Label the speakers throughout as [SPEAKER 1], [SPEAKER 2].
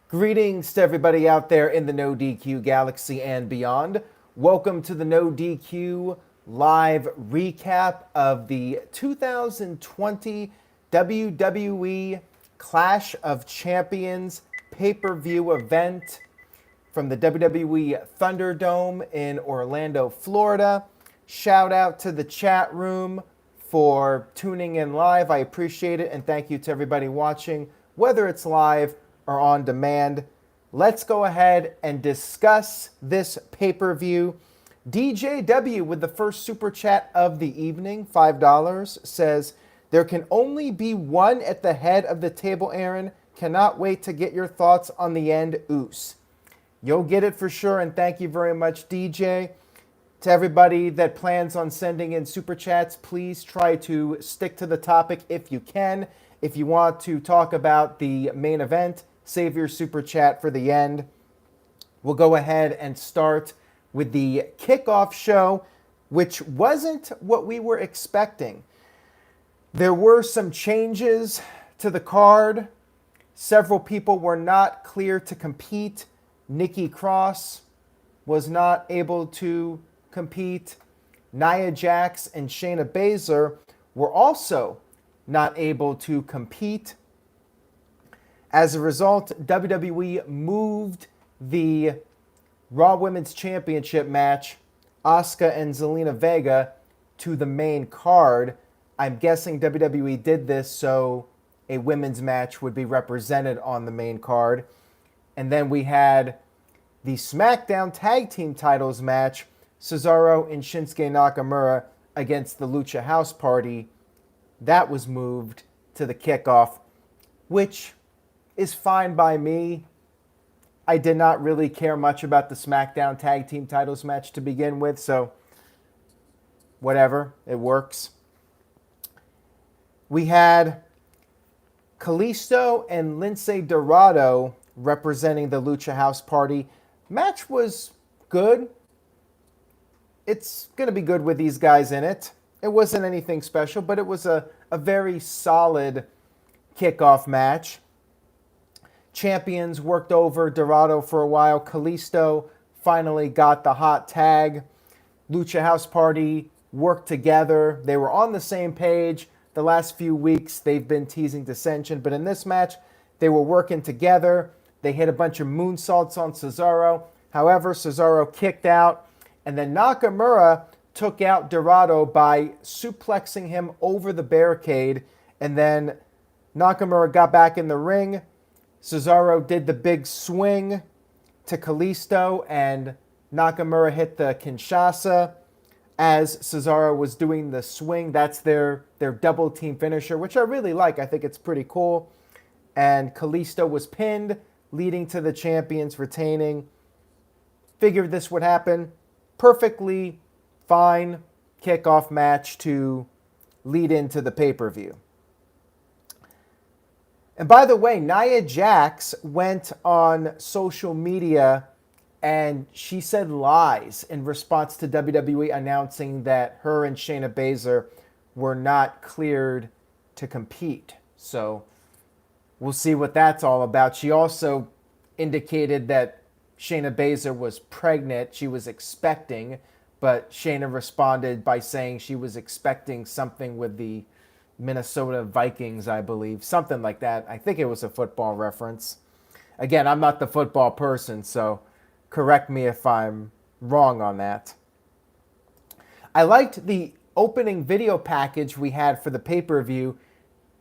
[SPEAKER 1] Greetings to everybody out there in the No DQ galaxy and beyond. Welcome to the No DQ live recap of the 2020 WWE Clash of Champions pay-per-view event from the WWE Thunderdome in Orlando, Florida. Shout out to the chat room for tuning in live. I appreciate it, and thank you to everybody watching, whether it's live or on demand. Let's go ahead and discuss this pay-per-view. DJW with the first super chat of the evening, $5, says, there can only be one at the head of the table, Aaron. Cannot wait to get your thoughts on the end, Oos. You'll get it for sure, and thank you very much, DJ. To everybody that plans on sending in super chats, please try to stick to the topic if you can. If you want to talk about the main event, save your super chat for the end. We'll go ahead and start with the kickoff show, which wasn't what we were expecting. There were some changes to the card. Several people were not clear to compete. Nikki Cross was not able to compete. Nia Jax and Shayna Baszler were also not able to compete. As a result, WWE moved the Raw Women's Championship match, Asuka and Zelina Vega, to the main card. I'm guessing WWE did this so a women's match would be represented on the main card. And then we had the Smackdown Tag Team Titles match, Cesaro and Shinsuke Nakamura against the Lucha House Party. That was moved to the kickoff, which is fine by me. I did not really care much about the SmackDown Tag Team Titles match to begin with, so whatever, it works. We had Kalisto and Lince Dorado representing the Lucha House Party. Match was good. It's going to be good with these guys in it. It wasn't anything special, but it was a very solid kickoff match. Champions worked over Dorado for a while. Kalisto finally got the hot tag. Lucha House Party worked together. They were on the same page. The last few weeks, they've been teasing dissension, but in this match, they were working together. They hit a bunch of moonsaults on Cesaro. However, Cesaro kicked out, and then Nakamura took out Dorado by suplexing him over the barricade, and then Nakamura got back in the ring. Cesaro did the big swing to Kalisto, and Nakamura hit the Kinshasa. As Cesaro was doing the swing, that's their double team finisher, which I really like. I think it's pretty cool. And Kalisto was pinned, leading to the champions retaining. Figured this would happen. Perfectly fine kickoff match to lead into the pay-per-view. And by the way, Nia Jax went on social media and she said lies in response to WWE announcing that her and Shayna Baszler were not cleared to compete. So we'll see what that's all about. She also indicated that Shayna Baszler was pregnant. She was expecting, but Shayna responded by saying she was expecting something with the Minnesota Vikings, I believe. Something like that. I think it was a football reference. Again, I'm not the football person, so correct me if I'm wrong on that. I liked the opening video package we had for the pay-per-view.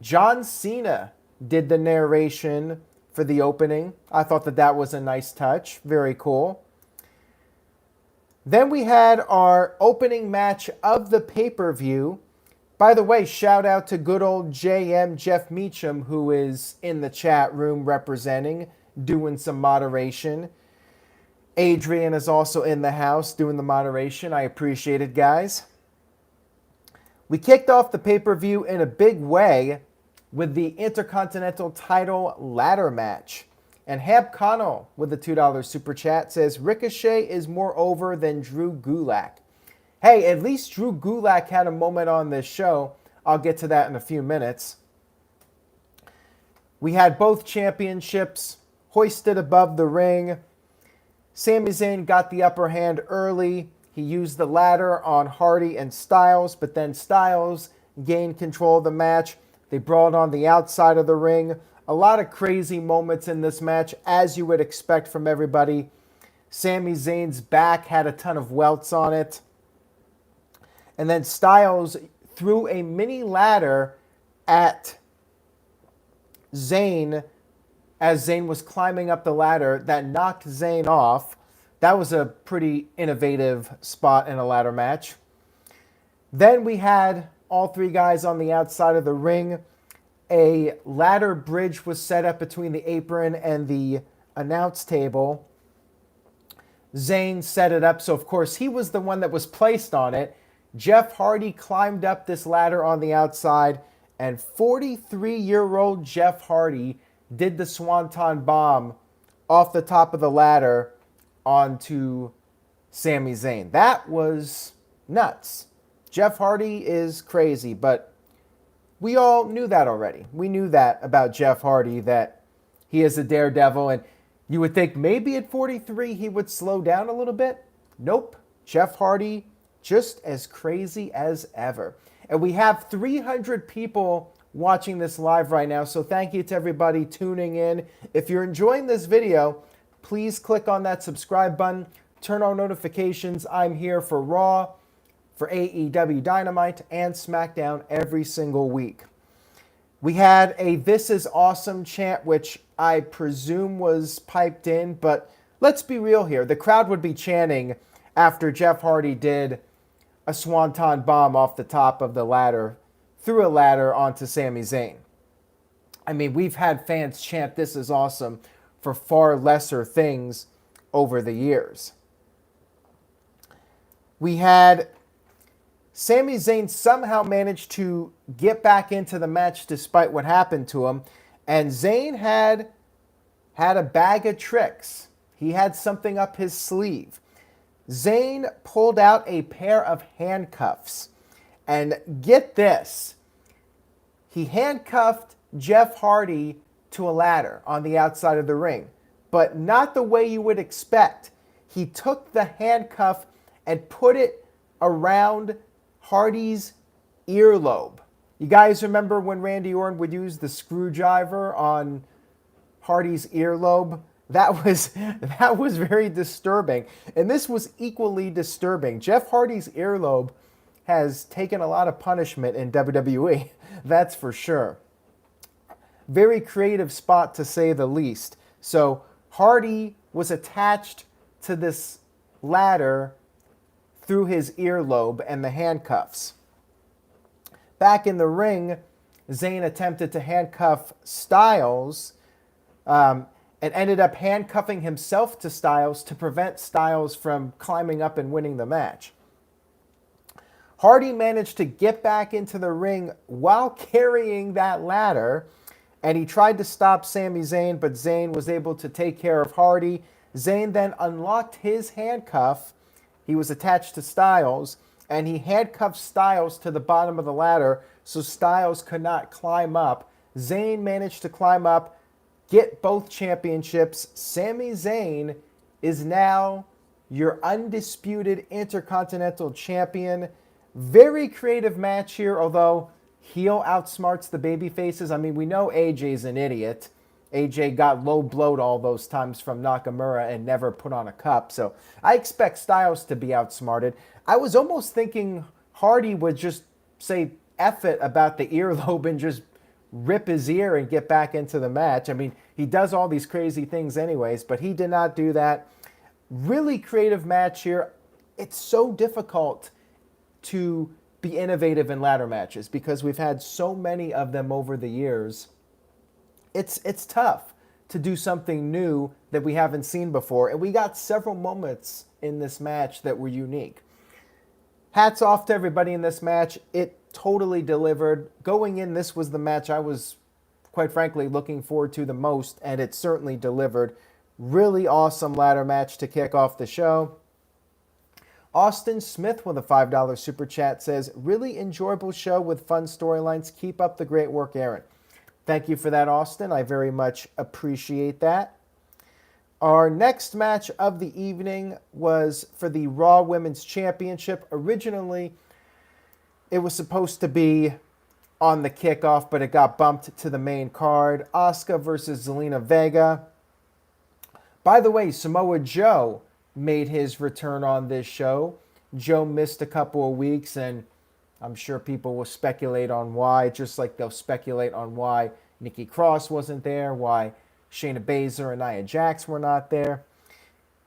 [SPEAKER 1] John Cena did the narration for the opening. I thought that was a nice touch. Very cool. Then we had our opening match of the pay-per-view. By the way, shout out to good old JM Jeff Meacham, who is in the chat room representing, doing some moderation. Adrian is also in the house doing the moderation. I appreciate it, guys. We kicked off the pay-per-view in a big way with the Intercontinental title ladder match. And Hab Connell with the $2 super chat says, Ricochet is more over than Drew Gulak. Hey, at least Drew Gulak had a moment on this show. I'll get to that in a few minutes. We had both championships hoisted above the ring. Sami Zayn got the upper hand early. He used the ladder on Hardy and Styles, but then Styles gained control of the match. They brawled on the outside of the ring. A lot of crazy moments in this match, as you would expect from everybody. Sami Zayn's back had a ton of welts on it. And then Styles threw a mini ladder at Zayn as Zayn was climbing up the ladder that knocked Zayn off. That was a pretty innovative spot in a ladder match. Then we had all three guys on the outside of the ring. A ladder bridge was set up between the apron and the announce table. Zayn set it up, so of course he was the one that was placed on it. Jeff Hardy climbed up this ladder on the outside, and 43-year-old Jeff Hardy did the Swanton Bomb off the top of the ladder onto Sami Zayn. That was nuts. Jeff Hardy is crazy, but we all knew that already. We knew that about Jeff Hardy, that he is a daredevil, and you would think maybe at 43 he would slow down a little bit. Nope. Jeff Hardy, just as crazy as ever. And we have 300 people watching this live right now, so thank you to everybody tuning in. If you're enjoying this video, please click on that subscribe button, turn on notifications. I'm here for Raw, for AEW Dynamite, and Smackdown every single week. We had a "This is awesome" chant, which I presume was piped in, but let's be real here. The crowd would be chanting after Jeff Hardy did a Swanton Bomb off the top of the ladder, through a ladder onto Sami Zayn. I mean, we've had fans chant "This is awesome" for far lesser things over the years. We had Sami Zayn somehow managed to get back into the match despite what happened to him. And Zayn had a bag of tricks. He had something up his sleeve. Zayn pulled out a pair of handcuffs. And get this, he handcuffed Jeff Hardy to a ladder on the outside of the ring, but not the way you would expect. He took the handcuff and put it around Hardy's earlobe. You guys remember when Randy Orton would use the screwdriver on Hardy's earlobe? That was very disturbing. And this was equally disturbing. Jeff Hardy's earlobe has taken a lot of punishment in WWE, that's for sure. Very creative spot, to say the least. So Hardy was attached to this ladder through his earlobe and the handcuffs. Back in the ring, Zayn attempted to handcuff Styles and ended up handcuffing himself to Styles to prevent Styles from climbing up and winning the match. Hardy managed to get back into the ring while carrying that ladder, and he tried to stop Sami Zayn, but Zayn was able to take care of Hardy. Zayn then unlocked his handcuff. He was attached to Styles, and he handcuffed Styles to the bottom of the ladder so Styles could not climb up. Zayn managed to climb up, get both championships. Sami Zayn is now your undisputed Intercontinental Champion. Very creative match here, although heel outsmarts the baby faces. I mean, we know AJ's an idiot. AJ got low blowed all those times from Nakamura and never put on a cup. So I expect Styles to be outsmarted. I was almost thinking Hardy would just say F it about the earlobe and just rip his ear and get back into the match. I mean, he does all these crazy things anyways, but he did not do that. Really creative match here. It's so difficult to be innovative in ladder matches because we've had so many of them over the years. It's tough to do something new that we haven't seen before, and we got several moments in this match that were unique. Hats off to everybody in this match. It totally delivered. Going in, this was the match I was, quite frankly, looking forward to the most, and it certainly delivered. Really awesome ladder match to kick off the show. Austin Smith with a $5 super chat says, really enjoyable show with fun storylines. Keep up the great work, Aaron. Thank you for that, Austin. I very much appreciate that. Our next match of the evening was for the Raw Women's Championship. Originally, it was supposed to be on the kickoff, but it got bumped to the main card. Asuka versus Zelina Vega. By the way, Samoa Joe made his return on this show. Joe missed a couple of weeks, and I'm sure people will speculate on why, just like they'll speculate on why Nikki Cross wasn't there, why Shayna Baszler and Nia Jax were not there.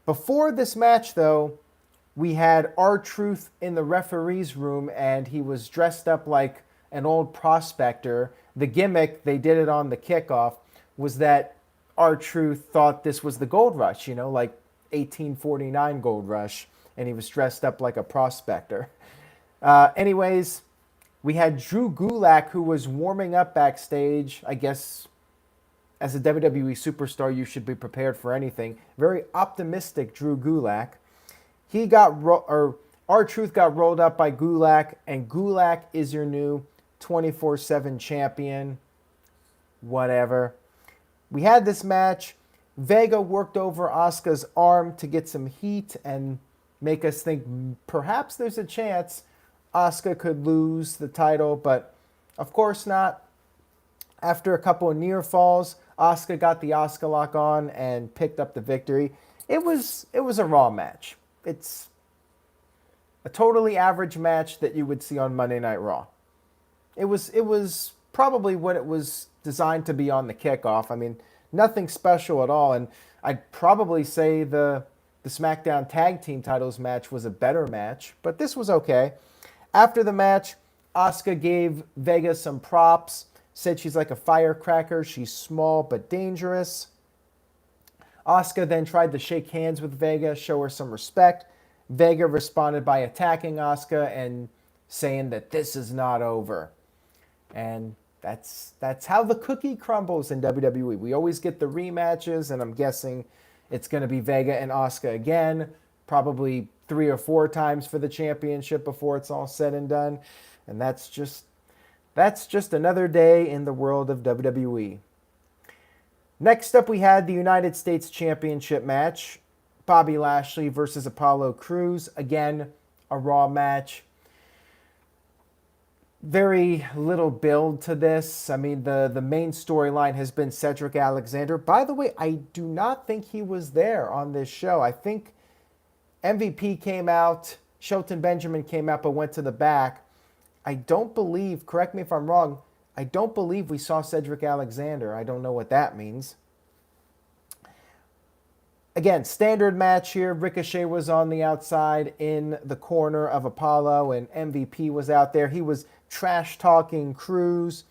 [SPEAKER 1] Before this match, though, we had R-Truth in the referee's room, and he was dressed up like an old prospector. The gimmick, they did it on the kickoff, was that R-Truth thought this was the Gold Rush, like 1849 Gold Rush, and he was dressed up like a prospector. Anyways, we had Drew Gulak, who was warming up backstage. I guess as a WWE superstar, you should be prepared for anything. Very optimistic Drew Gulak. R-Truth got rolled up by Gulak, and Gulak is your new 24/7 champion. Whatever. We had this match. Vega worked over Asuka's arm to get some heat and make us think perhaps there's a chance Asuka could lose the title, but of course not. After a couple of near falls, Asuka got the Asuka lock on and picked up the victory. It was a Raw match. It's a totally average match that you would see on Monday Night Raw. It was probably what it was designed to be on the kickoff. I mean, nothing special at all, and I'd probably say the Smackdown Tag Team Titles match was a better match, but this was okay. After the match, Asuka gave Vega some props, said she's like a firecracker, she's small but dangerous. Asuka then tried to shake hands with Vega, show her some respect. Vega responded by attacking Asuka and saying that this is not over. And that's how the cookie crumbles in WWE. We always get the rematches, and I'm guessing it's going to be Vega and Asuka again, probably 3 or 4 times for the championship before it's all said and done. And that's just another day in the world of WWE. Next up, we had the United States Championship match. Bobby Lashley versus Apollo Crews. Again, a Raw match. Very little build to this. I mean, the main storyline has been Cedric Alexander. By the way, I do not think he was there on this show. I think MVP came out, Shelton Benjamin came out but went to the back. I don't believe, correct me if I'm wrong, I don't believe we saw Cedric Alexander. I don't know what that means. Again, standard match here. Ricochet was on the outside in the corner of Apollo, and MVP was out there. He was trash-talking Crews.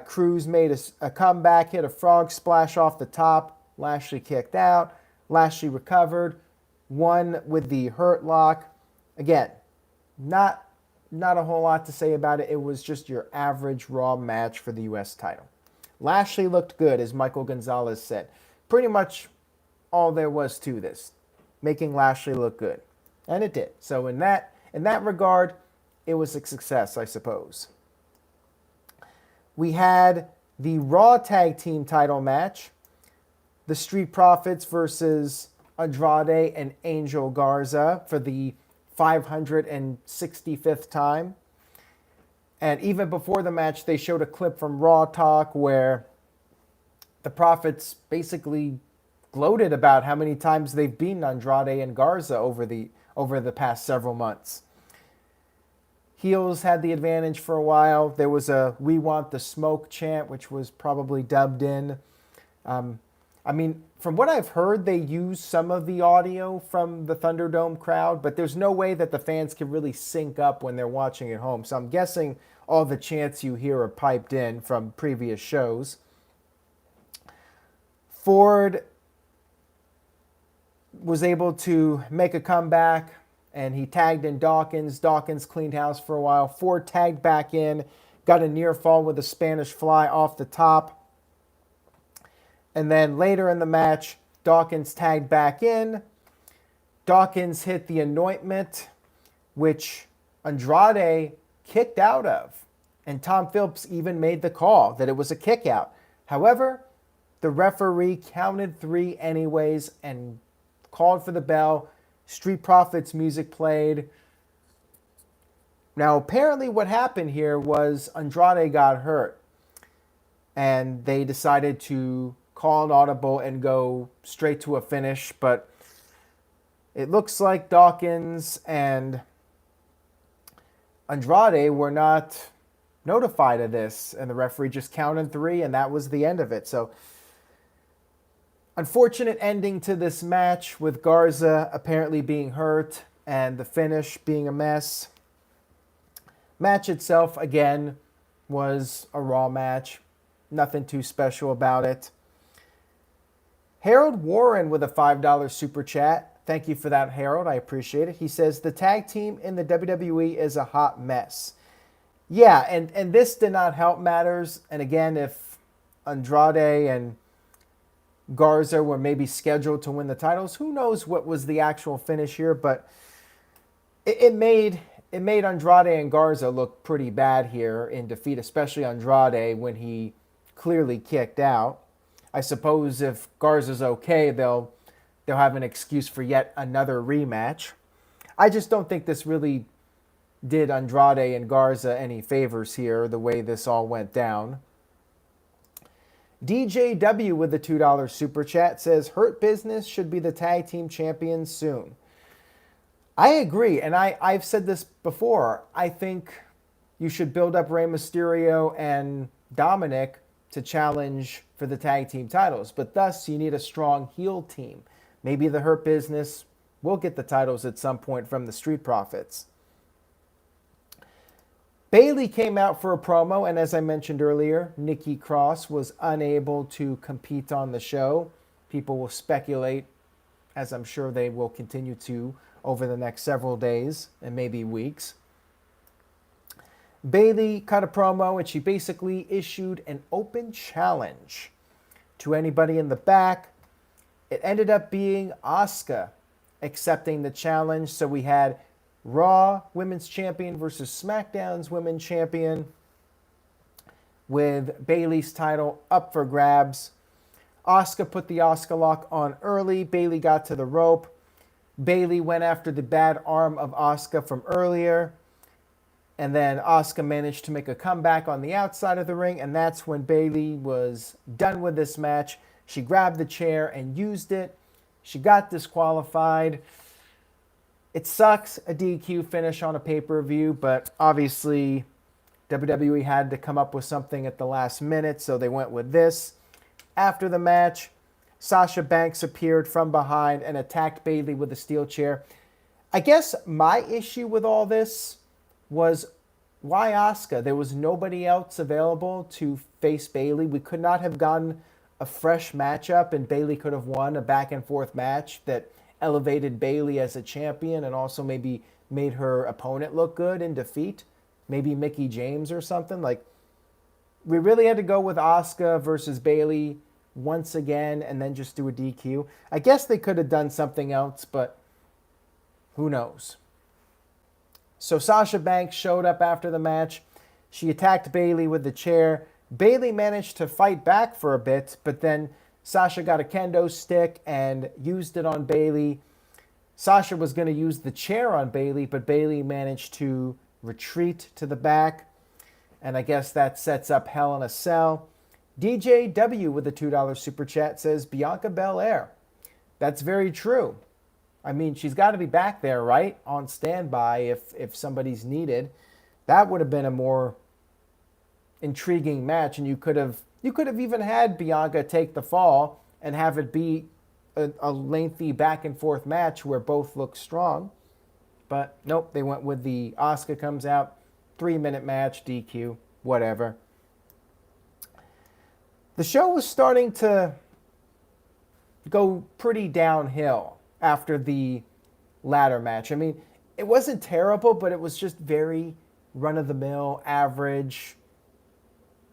[SPEAKER 1] Crews made a comeback, hit a frog splash off the top. Lashley kicked out. Lashley recovered, won with the Hurt Lock. Again, not a whole lot to say about it. It was just your average Raw match for the U.S. title. Lashley looked good, as Michael Gonzalez said. Pretty much all there was to this, making Lashley look good. And it did. So in that regard, it was a success, I suppose. We had the Raw Tag Team title match. The Street Profits versus Andrade and Angel Garza for the 565th time. And even before the match, they showed a clip from Raw Talk where the Profits basically gloated about how many times they've beaten Andrade and Garza over the past several months. Heels had the advantage for a while. There was a "We Want the Smoke" chant, which was probably dubbed in. I mean, from what I've heard, they use some of the audio from the Thunderdome crowd, but there's no way that the fans can really sync up when they're watching at home. So I'm guessing all the chants you hear are piped in from previous shows. Ford was able to make a comeback, and he tagged in Dawkins. Dawkins cleaned house for a while. Ford tagged back in, got a near fall with a Spanish fly off the top. And then later in the match, Dawkins tagged back in. Dawkins hit the anointment, which Andrade kicked out of. And Tom Phillips even made the call that it was a kick out. However, The referee counted 3 anyways and called for the bell. Street Profits music played. Now, apparently what happened here was Andrade got hurt, and they decided to call an audible and go straight to a finish, but it looks like Dawkins and Andrade were not notified of this, and the referee just counted 3, and that was the end of it. So, unfortunate ending to this match, with Garza apparently being hurt and the finish being a mess. Match itself, again, was a Raw match. Nothing too special about it. Harold Warren with a $5 super chat. Thank you for that, Harold. I appreciate it. He says, the tag team in the WWE is a hot mess. Yeah, and this did not help matters. And again, if Andrade and Garza were maybe scheduled to win the titles, who knows what was the actual finish here, but it made Andrade and Garza look pretty bad here in defeat, especially Andrade when he clearly kicked out. I suppose if Garza's okay, they'll have an excuse for yet another rematch. I just don't think this really did Andrade and Garza any favors here, the way this all went down. DJW with the $2 super chat says, Hurt Business should be the tag team champions soon. I agree, and I've said this before. I think you should build up Rey Mysterio and Dominic to challenge for the tag team titles, but thus you need a strong heel team. Maybe the Hurt Business will get the titles at some point from the Street Profits. Bayley came out for a promo, and as I mentioned earlier, Nikki Cross was unable to compete on the show. People will speculate, as I'm sure they will continue to over the next several days and maybe weeks. Bayley cut a promo, and she basically issued an open challenge to anybody in the back. It ended up being Asuka accepting the challenge, so we had Raw Women's Champion versus SmackDown's Women's Champion, with Bayley's title up for grabs. Asuka put the Asuka lock on early. Bayley got to the rope. Bayley went after the bad arm of Asuka from earlier. And then Asuka managed to make a comeback on the outside of the ring, and that's when Bayley was done with this match. She grabbed the chair and used it. She got disqualified. It sucks, a DQ finish on a pay-per-view, but obviously WWE had to come up with something at the last minute, so they went with this. After the match, Sasha Banks appeared from behind and attacked Bayley with a steel chair. I guess my issue with all this was, why Asuka? There was nobody else available to face Bayley. We could not have gotten a fresh matchup, and Bayley could have won a back-and-forth match that elevated Bayley as a champion and also maybe made her opponent look good in defeat. Maybe Mickie James or something. Like, we really had to go with Asuka versus Bayley once again and then just do a DQ. I guess they could have done something else, but who knows? So Sasha Banks showed up after the match. She attacked Bayley with the chair. Bayley managed to fight back for a bit, but then Sasha got a kendo stick and used it on Bayley. Sasha was going to use the chair on Bayley, but Bayley managed to retreat to the back. And I guess that sets up Hell in a Cell. DJW with a $2 super chat says, Bianca Belair. That's very true. I mean, she's got to be back there, right? On standby if somebody's needed. That would have been a more intriguing match, and you could have even had Bianca take the fall and have it be a lengthy back and forth match where both look strong. But nope, they went with the Asuka comes out, 3-minute match, DQ, whatever. The show was starting to go pretty downhill after the ladder match. I mean, it wasn't terrible, but it was just very run-of-the-mill, average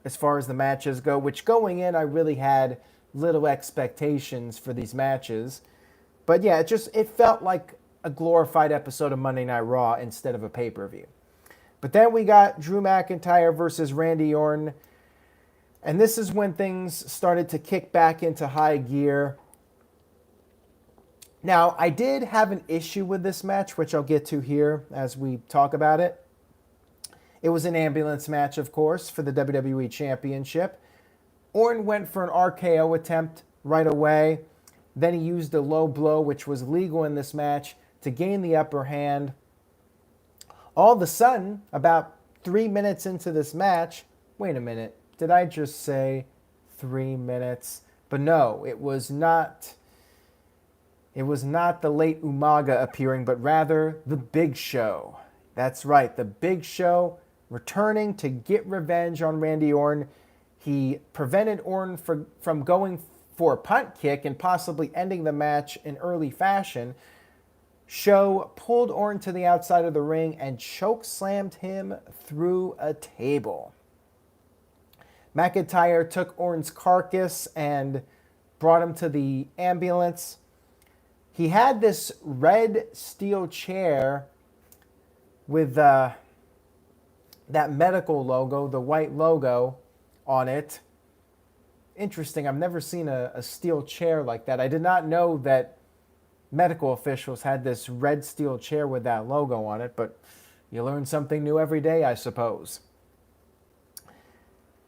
[SPEAKER 1] as far as the matches go, which going in, I really had little expectations for these matches. But yeah, it felt like a glorified episode of Monday Night Raw instead of a pay-per-view. But then we got Drew McIntyre versus Randy Orton. And this is when things started to kick back into high gear. Now, I did have an issue with this match, which I'll get to here as we talk about it. It was an ambulance match, of course, for the WWE Championship. Orton went for an RKO attempt right away. Then he used a low blow, which was legal in this match, to gain the upper hand. All of a sudden, about 3 minutes into this match, wait a minute, did I just say 3 minutes? But no, it was not the late Umaga appearing, but rather the Big Show. That's right, the Big Show returning to get revenge on Randy Orton. He prevented Orton from going for a punt kick and possibly ending the match in early fashion. Show pulled Orton to the outside of the ring and choke slammed him through a table. McIntyre took Orton's carcass and brought him to the ambulance. He had this red steel chair with that medical logo, the white logo on it. Interesting. I've never seen a steel chair like that. I did not know that medical officials had this red steel chair with that logo on it, but you learn something new every day, I suppose.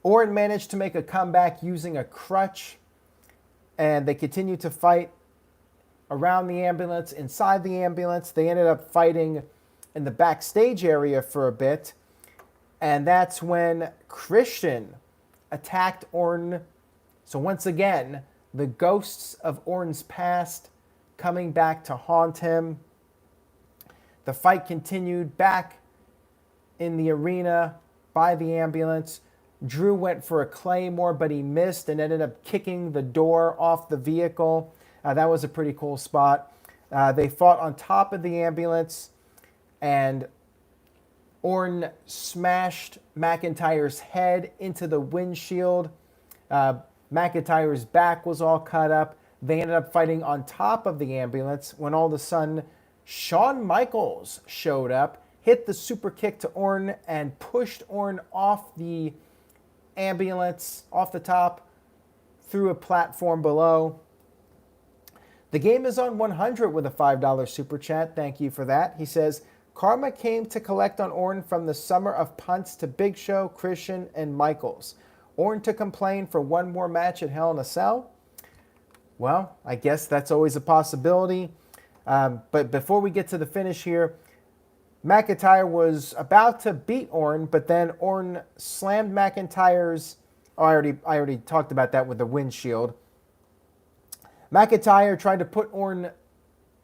[SPEAKER 1] Orton managed to make a comeback using a crutch, and they continued to fight around the ambulance, inside the ambulance. They ended up fighting in the backstage area for a bit, and that's when Christian attacked Orton. So once again, the ghosts of Orton's past coming back to haunt him. The fight continued back in the arena by the ambulance. Drew went for a Claymore, but he missed and ended up kicking the door off the vehicle. That was a pretty cool spot. They fought on top of the ambulance, and Orton smashed McIntyre's head into the windshield. McIntyre's back was all cut up. They ended up fighting on top of the ambulance when all of a sudden Shawn Michaels showed up, hit the super kick to Orton, and pushed Orton off the ambulance, off the top, through a platform below. The game is on 100 with a $5 super chat. Thank you for that. He says, Karma came to collect on Orton from the summer of punts to Big Show, Christian, and Michaels. Orton to complain for one more match at Hell in a Cell? Well, I guess that's always a possibility. But before we get to the finish here, McIntyre was about to beat Orton, but then Orton slammed McIntyre's... Oh, I already talked about that with the windshield. McIntyre tried to put Orton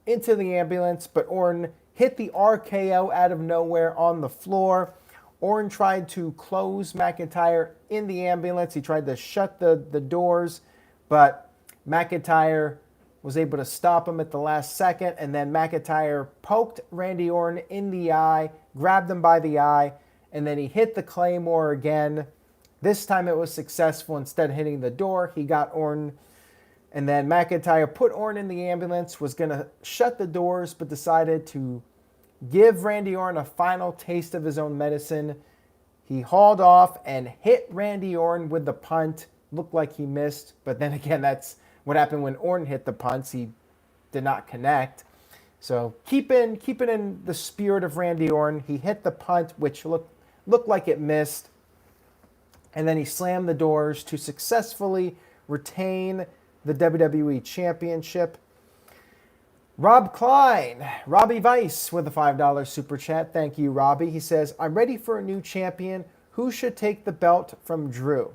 [SPEAKER 1] into the ambulance, but Orton hit the RKO out of nowhere on the floor. Orton tried to close McIntyre in the ambulance. He tried to shut the doors, but McIntyre was able to stop him at the last second, and then McIntyre poked Randy Orton in the eye, grabbed him by the eye, and then he hit the Claymore again. This time it was successful. Instead of hitting the door, he got Orton. And then McIntyre put Orton in the ambulance, was going to shut the doors, but decided to give Randy Orton a final taste of his own medicine. He hauled off and hit Randy Orton with the punt. Looked like he missed, but then again, that's what happened when Orton hit the punts. He did not connect. So keep it in the spirit of Randy Orton. He hit the punt, which looked like it missed. And then he slammed the doors to successfully retain the WWE Championship. Rob Klein, Robbie Vice with a $5 super chat. Thank you, Robbie. He says, I'm ready for a new champion. Who should take the belt from Drew?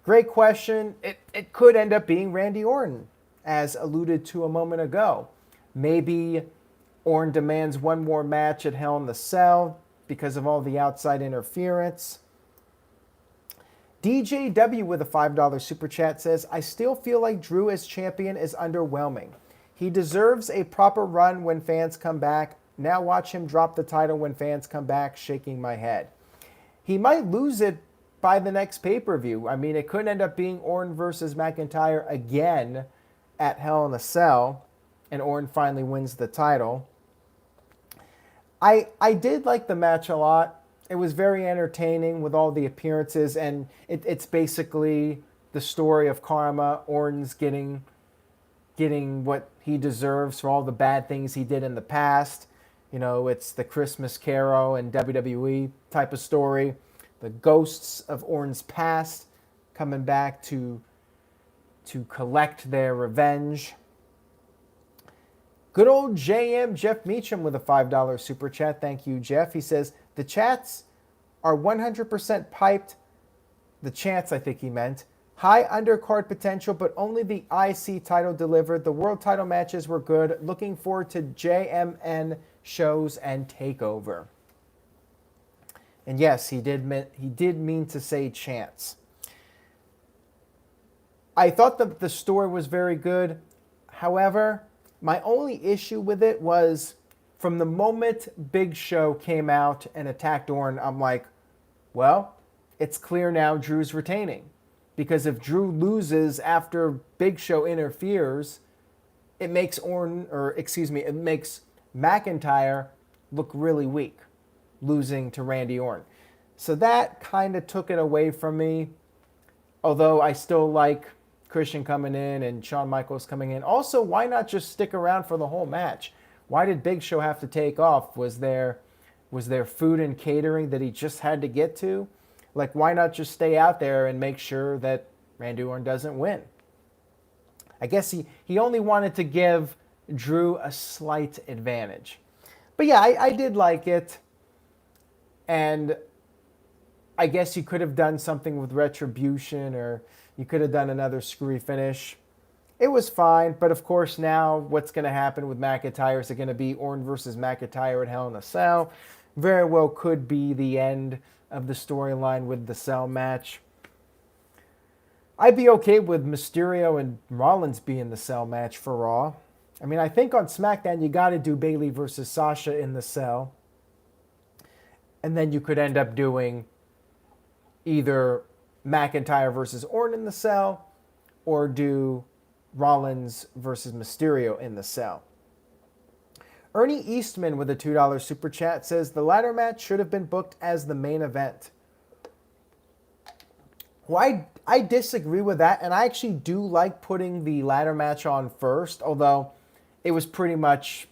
[SPEAKER 1] Great question. It could end up being Randy Orton, as alluded to a moment ago. Maybe Orton demands one more match at Hell in the Cell because of all the outside interference. DJW with a $5 super chat says, I still feel like Drew as champion is underwhelming. He deserves a proper run when fans come back. Now watch him drop the title when fans come back, shaking my head. He might lose it by the next pay-per-view. I mean, it could end up being Orton versus McIntyre again at Hell in a Cell, and Orton finally wins the title. I did like the match a lot. It was very entertaining with all the appearances, and it's basically the story of karma. Orton's getting what he deserves for all the bad things he did in the past. You know, it's the Christmas Carol and WWE type of story. The ghosts of Orton's past coming back to collect their revenge. Good old JM, Jeff Meacham, with a $5 super chat. Thank you, Jeff. He says, the chats are 100% piped. The chants, I think he meant. High undercard potential, but only the IC title delivered. The world title matches were good. Looking forward to JMN shows and TakeOver. And yes, he did mean to say chants. I thought the story was very good. However, my only issue with it was from the moment Big Show came out and attacked Orton, I'm like, well, it's clear now Drew's retaining. Because if Drew loses after Big Show interferes, it makes McIntyre look really weak, losing to Randy Orton. So that kind of took it away from me. Although I still like Christian coming in and Shawn Michaels coming in. Also, why not just stick around for the whole match? Why did Big Show have to take off? Was there food and catering that he just had to get to? Like, why not just stay out there and make sure that Randy Orton doesn't win? I guess he only wanted to give Drew a slight advantage. But yeah, I did like it. And I guess you could have done something with Retribution, or you could have done another screwy finish. It was fine, but of course now what's going to happen with McIntyre? Is it going to be Orton versus McIntyre at Hell in a Cell? Very well could be the end of the storyline with the Cell match. I'd be okay with Mysterio and Rollins being the Cell match for Raw. I mean, I think on SmackDown you got to do Bayley versus Sasha in the Cell. And then you could end up doing either McIntyre versus Orton in the Cell, or do Rollins versus Mysterio in the Cell. Ernie Eastman with a $2 super chat says, the ladder match should have been booked as the main event. Well, I disagree with that, and I actually do like putting the ladder match on first, although it was pretty much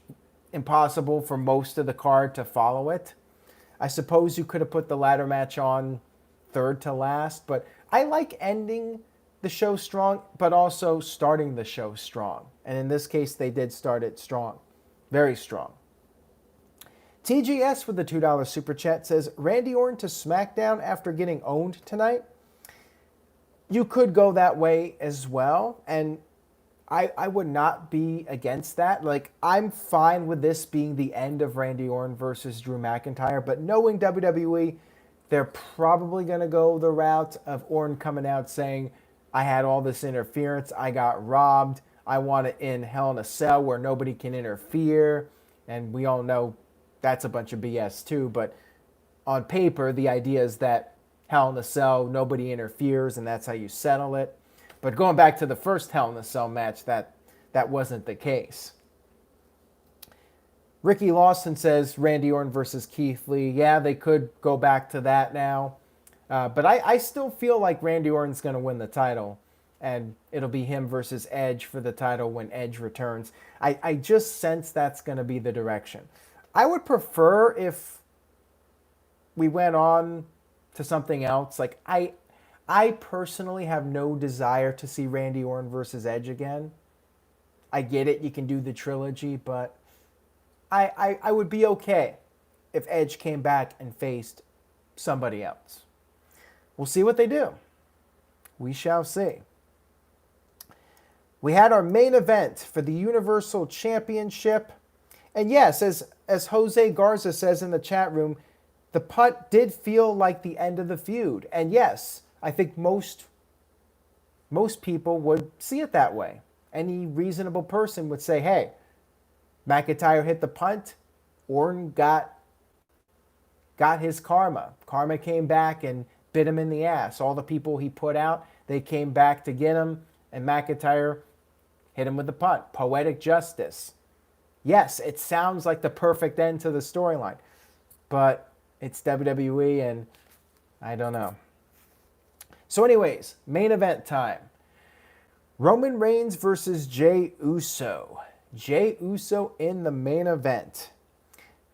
[SPEAKER 1] impossible for most of the card to follow it. I suppose you could have put the ladder match on third to last, but I like ending the show strong, but also starting the show strong. And in this case, they did start it strong. Very strong. TGS with the $2 super chat says, Randy Orton to SmackDown after getting owned tonight? You could go that way as well, and I would not be against that. Like, I'm fine with this being the end of Randy Orton versus Drew McIntyre, but knowing WWE, they're probably going to go the route of Orton coming out saying, I had all this interference, I got robbed, I want it in Hell in a Cell where nobody can interfere, and we all know that's a bunch of BS too, but on paper, the idea is that Hell in a Cell, nobody interferes, and that's how you settle it. But going back to the first Hell in a Cell match, that wasn't the case. Ricky Lawson says Randy Orton versus Keith Lee. Yeah, they could go back to that now. But I still feel like Randy Orton's going to win the title. And it'll be him versus Edge for the title when Edge returns. I just sense that's going to be the direction. I would prefer if we went on to something else. Like, I personally have no desire to see Randy Orton versus Edge again. I get it, you can do the trilogy, but I would be okay if Edge came back and faced somebody else. We'll see what they do. We shall see. We had our main event for the Universal Championship. And yes, as Jose Garza says in the chat room, the punt did feel like the end of the feud. And yes, I think most people would see it that way. Any reasonable person would say, hey, McIntyre hit the punt, Orton got his karma. Karma came back and bit him in the ass. All the people he put out, they came back to get him, and McIntyre hit him with the punt. Poetic justice. Yes, it sounds like the perfect end to the storyline. But it's WWE, and I don't know. So anyways, main event time. Roman Reigns versus Jey Uso. Jey Uso in the main event.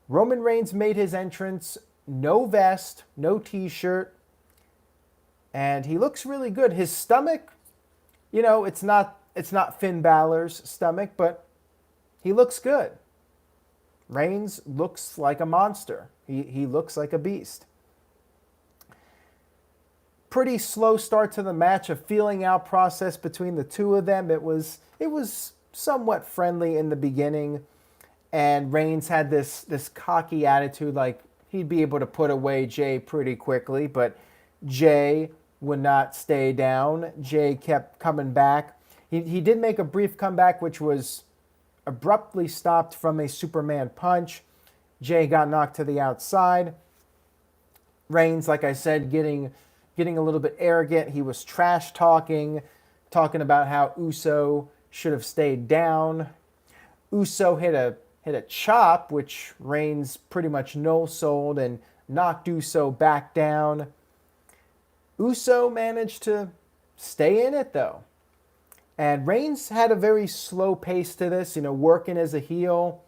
[SPEAKER 1] Roman Reigns made his entrance, no vest, no t-shirt, and he looks really good. His stomach, it's not Finn Balor's stomach, but he looks good. Reigns looks like a monster. He looks like a beast. Pretty slow start to the match, a feeling out process between the two of them. It was somewhat friendly in the beginning, and Reigns had this cocky attitude like he'd be able to put away Jey pretty quickly, but Jey would not stay down. Jey kept coming back. He did make a brief comeback, which was abruptly stopped from a Superman punch. Jey got knocked to the outside. Reigns, like I said, getting a little bit arrogant. He was trash talking about how Uso should have stayed down. Uso hit a chop, which Reigns pretty much no-sold and knocked Uso back down. Uso managed to stay in it, though. And Reigns had a very slow pace to this, working as a heel,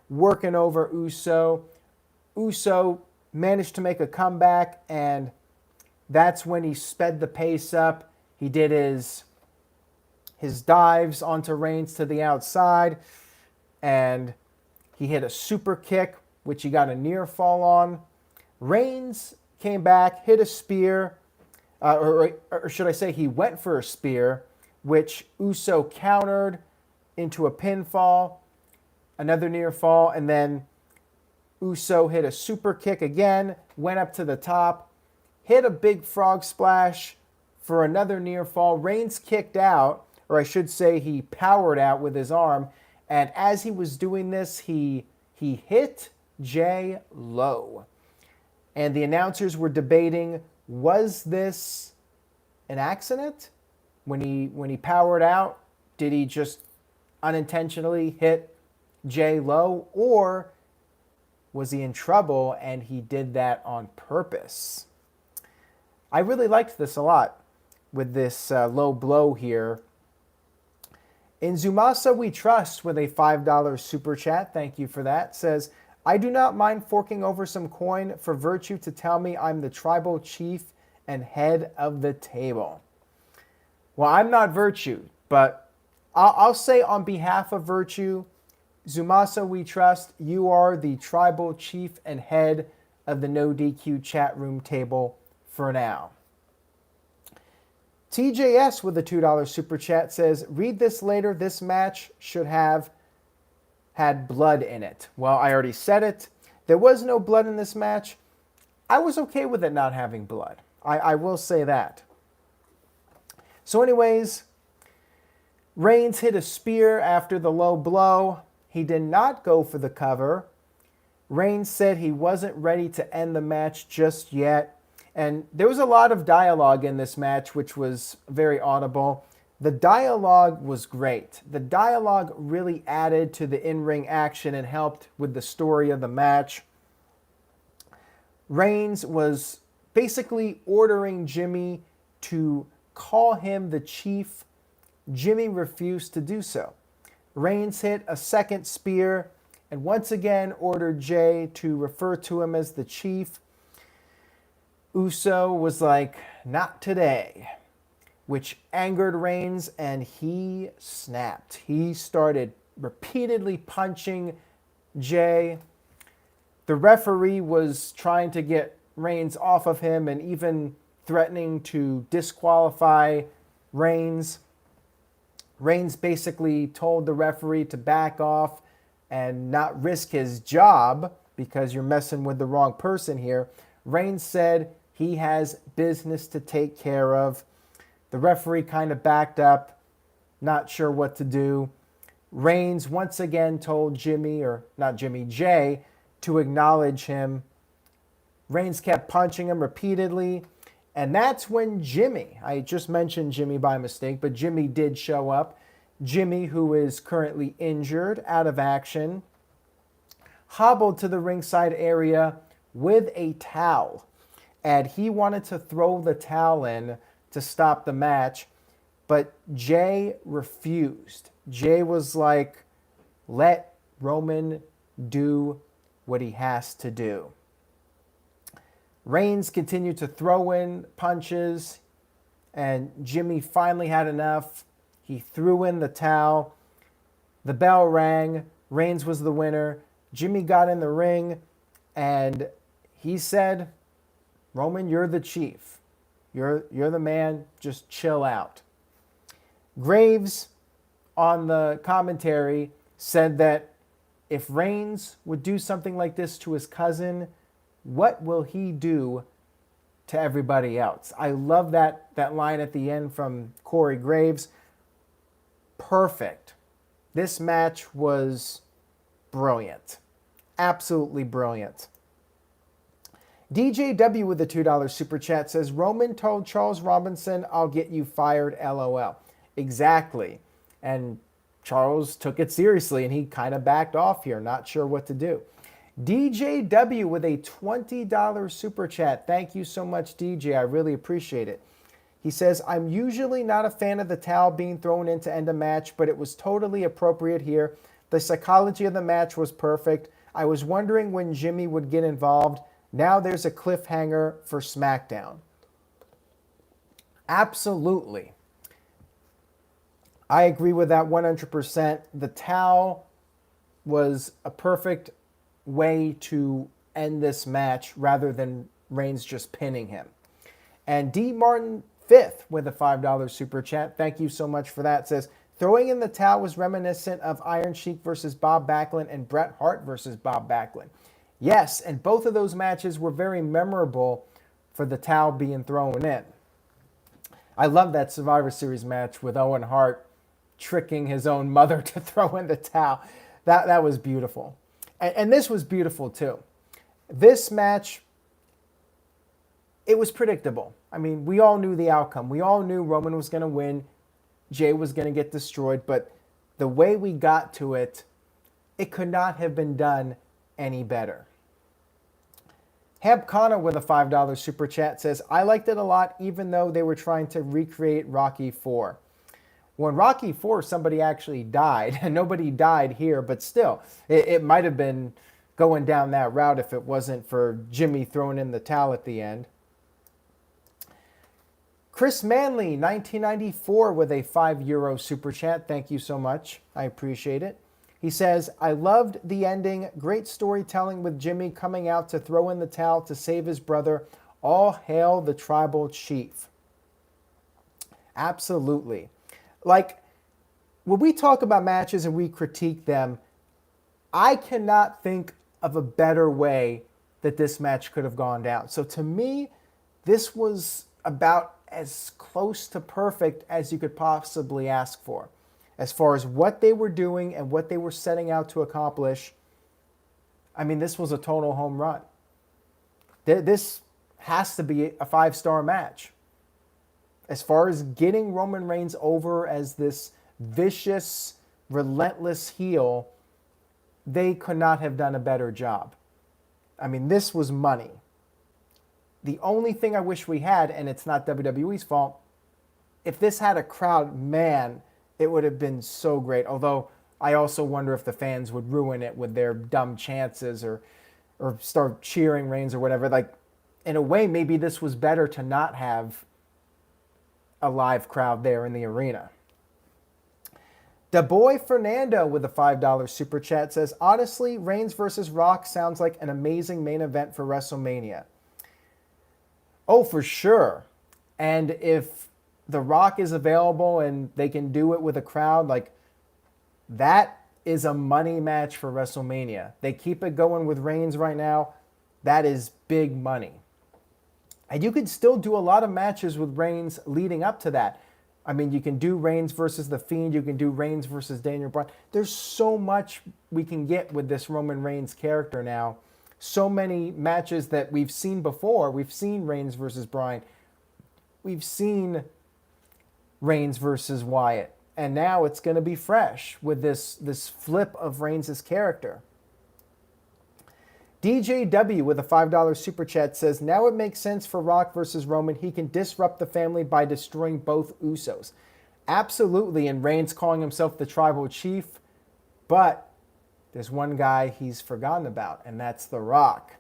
[SPEAKER 1] working over Uso. Uso managed to make a comeback, and that's when he sped the pace up. He did his dives onto Reigns to the outside, and he hit a super kick, which he got a near fall on. Reigns came back, hit a spear, or should I say he went for a spear, which Uso countered into a pinfall, another near fall, and then Uso hit a super kick again, went up to the top, hit a big frog splash for another near fall. Reigns kicked out, or I should say he powered out with his arm, and as he was doing this, he hit Jey low. And the announcers were debating, was this an accident? When he powered out, did he just unintentionally hit Jey low, or was he in trouble and he did that on purpose? I really liked this a lot with this low blow here. In Zumasa We Trust with a $5 super chat, thank you for that, says, I do not mind forking over some coin for Virtue to tell me I'm the tribal chief and head of the table. Well, I'm not Virtue, but I'll say on behalf of Virtue, Zumasa We Trust, you are the tribal chief and head of the No DQ chat room table for now. TJS with a $2 super chat says, read this later, this match should have had blood in it. Well, I already said it. There was no blood in this match. I was okay with it not having blood. I will say that. So anyways, Reigns hit a spear after the low blow. He did not go for the cover. Reigns said he wasn't ready to end the match just yet. And there was a lot of dialogue in this match, which was very audible. The dialogue was great. The dialogue really added to the in-ring action and helped with the story of the match. Reigns was basically ordering Jimmy to call him the chief. Jimmy refused to do so. Reigns hit a second spear and once again ordered Jey to refer to him as the chief. Uso was like, not today, which angered Reigns, and he snapped. He started repeatedly punching Jey. The referee was trying to get Reigns off of him and even threatening to disqualify Reigns. Reigns basically told the referee to back off and not risk his job because you're messing with the wrong person here. Reigns said he has business to take care of. The referee kind of backed up, not sure what to do. Reigns once again told Jey, to acknowledge him. Reigns kept punching him repeatedly. And that's when Jimmy, I just mentioned Jimmy by mistake, but Jimmy did show up. Jimmy, who is currently injured, out of action, hobbled to the ringside area, with a towel. And he wanted to throw the towel in to stop the match, but Jay refused. Jay was like, let Roman do what he has to do. Reigns continued to throw in punches, and Jimmy finally had enough. He threw in the towel. The bell rang. Reigns was the winner. Jimmy got in the ring, and he said, Roman, you're the chief. You're the man. Just chill out. Graves, on the commentary, said that if Reigns would do something like this to his cousin, what will he do to everybody else? I love that line at the end from Corey Graves. Perfect. This match was brilliant. Absolutely brilliant. DJW with the $2 super chat says, Roman told Charles Robinson, I'll get you fired, LOL. Exactly. And Charles took it seriously, and he kind of backed off here, not sure what to do. DJW with a $20 super chat. Thank you so much, DJ. I really appreciate it. He says, I'm usually not a fan of the towel being thrown in to end a match, but it was totally appropriate here. The psychology of the match was perfect. I was wondering when Jimmy would get involved. Now there's a cliffhanger for Smackdown. Absolutely. I agree with that 100%. The towel was a perfect way to end this match rather than Reigns just pinning him. And D. Martin 5th with a $5 super chat. Thank you so much for that. Says, throwing in the towel was reminiscent of Iron Sheik versus Bob Backlund and Bret Hart versus Bob Backlund. Yes, and both of those matches were very memorable for the towel being thrown in. I love that Survivor Series match with Owen Hart tricking his own mother to throw in the towel. That was beautiful. And this was beautiful too. This match, it was predictable. I mean, we all knew the outcome. We all knew Roman was going to win. Jay was going to get destroyed. But the way we got to it, it could not have been done any better. Heb Connor with a $5 super chat says, I liked it a lot even though they were trying to recreate Rocky IV. Well, in Rocky IV, somebody actually died. And nobody died here, but still, it might have been going down that route if it wasn't for Jimmy throwing in the towel at the end. Chris Manley, 1994, with a €5 super chat. Thank you so much. I appreciate it. He says, I loved the ending. Great storytelling with Jimmy coming out to throw in the towel to save his brother. All hail the tribal chief. Absolutely. Like, when we talk about matches and we critique them, I cannot think of a better way that this match could have gone down. So to me, this was about as close to perfect as you could possibly ask for. As far as what they were doing and what they were setting out to accomplish, I mean, this was a total home run. This has to be a 5-star match. As far as getting Roman Reigns over as this vicious, relentless heel, they could not have done a better job. I mean, this was money. The only thing I wish we had, and it's not WWE's fault, if this had a crowd, man, it would have been so great. Although I also wonder if the fans would ruin it with their dumb chances or start cheering Reigns or whatever. Like, in a way, maybe this was better to not have a live crowd there in the arena. Da Boy Fernando with a $5 super chat says, honestly, Reigns versus Rock sounds like an amazing main event for WrestleMania. Oh, for sure. And if The Rock is available and they can do it with a crowd, like, that is a money match for WrestleMania. They keep it going with Reigns right now. That is big money. And you could still do a lot of matches with Reigns leading up to that. I mean, you can do Reigns versus The Fiend. You can do Reigns versus Daniel Bryan. There's so much we can get with this Roman Reigns character now. So many matches that we've seen before. We've seen Reigns versus Bryan. We've seen Reigns versus Wyatt. And now it's going to be fresh with this flip of Reigns' character. DJW with a $5 super chat says, now it makes sense for Rock versus Roman. He can disrupt the family by destroying both Usos. Absolutely, and Reigns calling himself the tribal chief. But there's one guy he's forgotten about, and that's The Rock.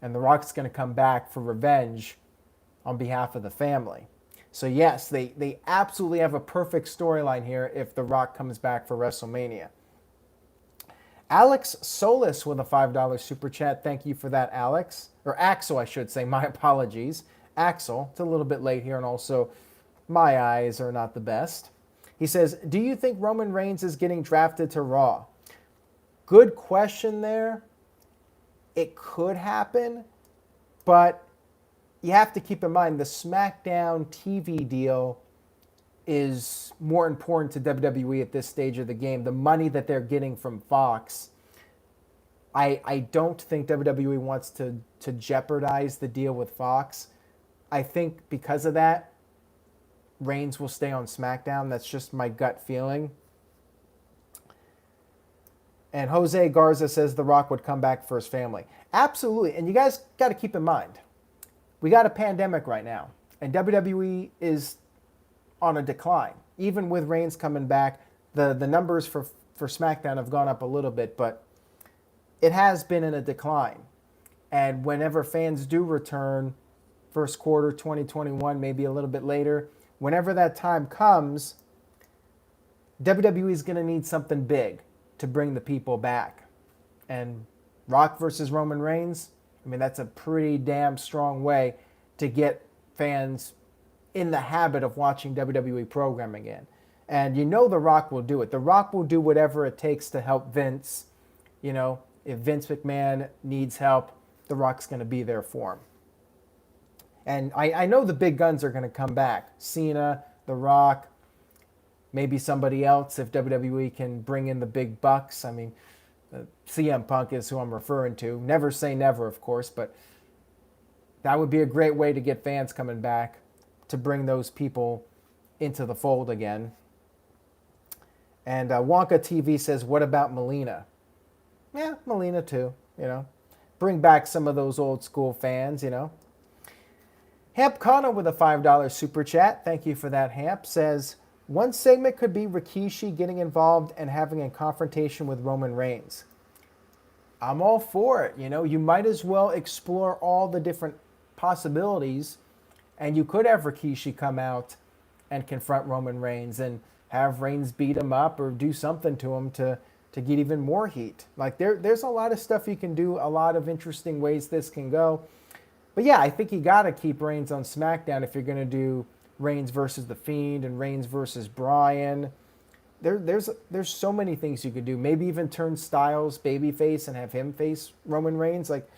[SPEAKER 1] And The Rock's going to come back for revenge on behalf of the family. So yes, they absolutely have a perfect storyline here if The Rock comes back for WrestleMania. Alex Solis with a $5 super chat. Thank you for that, Alex. Or Axel, I should say. My apologies. Axel, it's a little bit late here, and also my eyes are not the best. He says, do you think Roman Reigns is getting drafted to Raw? Good question there. It could happen, but you have to keep in mind the SmackDown TV deal is more important to WWE at this stage of the game. The money that they're getting from Fox, I don't think WWE wants to jeopardize the deal with Fox. I think because of that, Reigns will stay on SmackDown. That's just my gut feeling. And Jose Garza says The Rock would come back for his family. Absolutely. And you guys got to keep in mind, we got a pandemic right now, and WWE is on a decline. Even with Reigns coming back, the numbers for SmackDown have gone up a little bit, but it has been in a decline. And whenever fans do return, first quarter 2021, maybe a little bit later, whenever that time comes, WWE is going to need something big to bring the people back. And Rock versus Roman Reigns, I mean, that's a pretty damn strong way to get fans in the habit of watching WWE programming again. And you know The Rock will do it. The Rock will do whatever it takes to help Vince. You know, if Vince McMahon needs help, The Rock's going to be there for him. And I know the big guns are going to come back. Cena, The Rock, maybe somebody else if WWE can bring in the big bucks. I mean, CM Punk is who I'm referring to. Never say never, of course, but that would be a great way to get fans coming back, to bring those people into the fold again. And Wonka TV says, what about Melina? Yeah, Melina too, you know. Bring back some of those old school fans, you know. Hamp Kana with a $5 super chat. Thank you for that, Hamp. Says, one segment could be Rikishi getting involved and having a confrontation with Roman Reigns. I'm all for it. You know, you might as well explore all the different possibilities, and you could have Rikishi come out and confront Roman Reigns and have Reigns beat him up or do something to him to get even more heat. Like there's a lot of stuff you can do, a lot of interesting ways this can go. But yeah, I think you got to keep Reigns on SmackDown if you're going to do Reigns versus The Fiend and Reigns versus Bryan. There's so many things you could do. Maybe even turn Styles babyface and have him face Roman Reigns. Like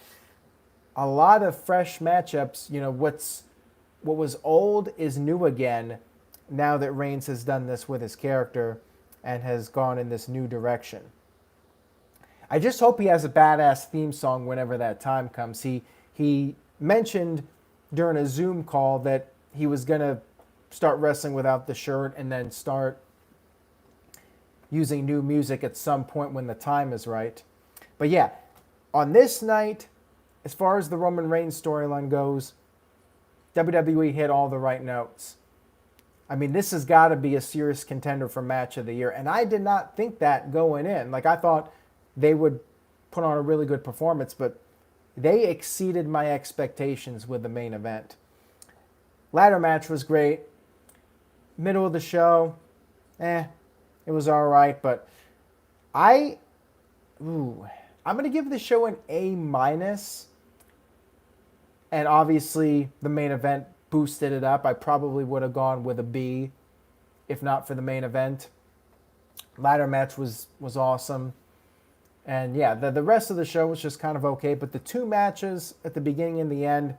[SPEAKER 1] a lot of fresh matchups. You know, what was old is new again now that Reigns has done this with his character and has gone in this new direction. I just hope he has a badass theme song whenever that time comes. He mentioned during a Zoom call that he was going to start wrestling without the shirt and then start using new music at some point when the time is right. But yeah, on this night, as far as the Roman Reigns storyline goes, WWE hit all the right notes. I mean, this has got to be a serious contender for match of the year. And I did not think that going in. Like, I thought they would put on a really good performance, but they exceeded my expectations with the main event. Ladder match was great. Middle of the show, it was all right. But I'm going to give the show an A-. And obviously, the main event boosted it up. I probably would have gone with a B if not for the main event. Ladder match was awesome. And yeah, the rest of the show was just kind of okay. But the two matches at the beginning and the end,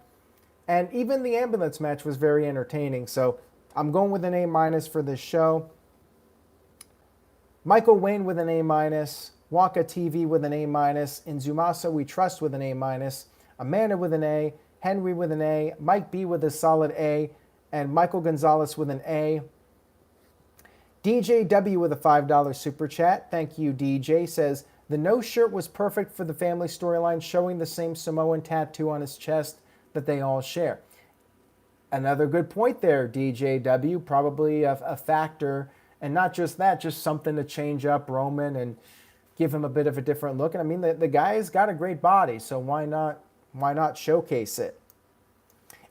[SPEAKER 1] and even the ambulance match was very entertaining. So I'm going with an A- for this show. Michael Wayne with an A-, Wonka TV with an A-, Inzumasa We Trust with an A-, Amanda with an A, Henry with an A, Mike B with a solid A, and Michael Gonzalez with an A. DJW with a $5 super chat. Thank you, DJ. Says, The no shirt was perfect for the family storyline, showing the same Samoan tattoo on his chest that they all share. Another good point there, DJW, probably a factor. And not just that, just something to change up Roman and give him a bit of a different look. And I mean, the guy's got a great body, so why not showcase it?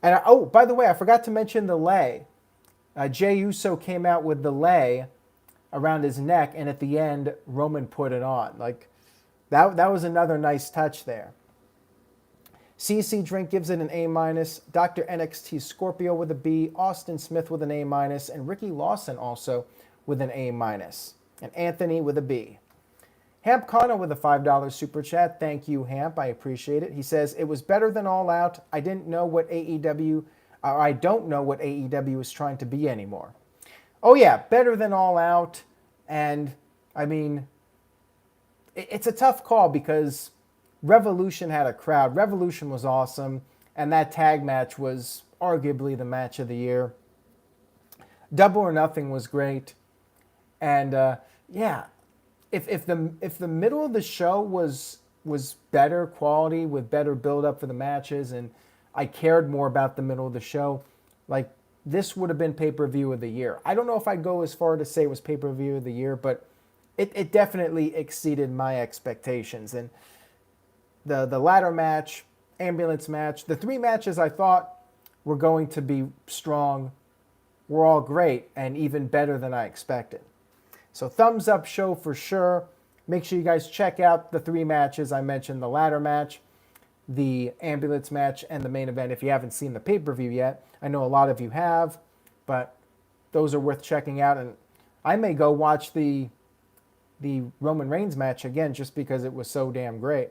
[SPEAKER 1] And oh, by the way, I forgot to mention the lei. Jey Uso came out with the lei around his neck, and at the end, Roman put it on. Like, that was another nice touch there. CC Drink gives it an A-. Dr. NXT Scorpio with a B. Austin Smith with an A-. And Ricky Lawson also with an A-. And Anthony with a B. Hamp Connor with a $5 super chat. Thank you, Hamp. I appreciate it. He says, it was better than All Out. I don't know what AEW is trying to be anymore. Oh, yeah, better than All Out. And, I mean, it's a tough call because Revolution had a crowd. Revolution was awesome. And that tag match was arguably the match of the year. Double or Nothing was great. And, yeah. If the middle of the show was better quality with better build up for the matches, and I cared more about the middle of the show, like, this would have been pay-per-view of the year. I don't know if I'd go as far to say it was pay-per-view of the year, but it definitely exceeded my expectations. And the ladder match, ambulance match, the three matches I thought were going to be strong were all great and even better than I expected. So thumbs up show for sure. Make sure you guys check out the three matches I mentioned, the ladder match, the ambulance match, and the main event if you haven't seen the pay-per-view yet. I know a lot of you have, but those are worth checking out. And I may go watch the Roman Reigns match again just because it was so damn great.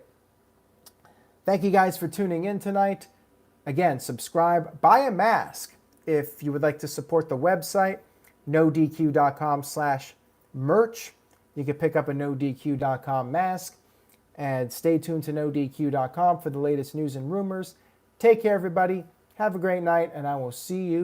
[SPEAKER 1] Thank you guys for tuning in tonight. Again, subscribe, buy a mask if you would like to support the website, nodq.com/merch. You can pick up a nodq.com mask. And stay tuned to nodq.com for the latest news and rumors. Take care, everybody. Have a great night, and I will see you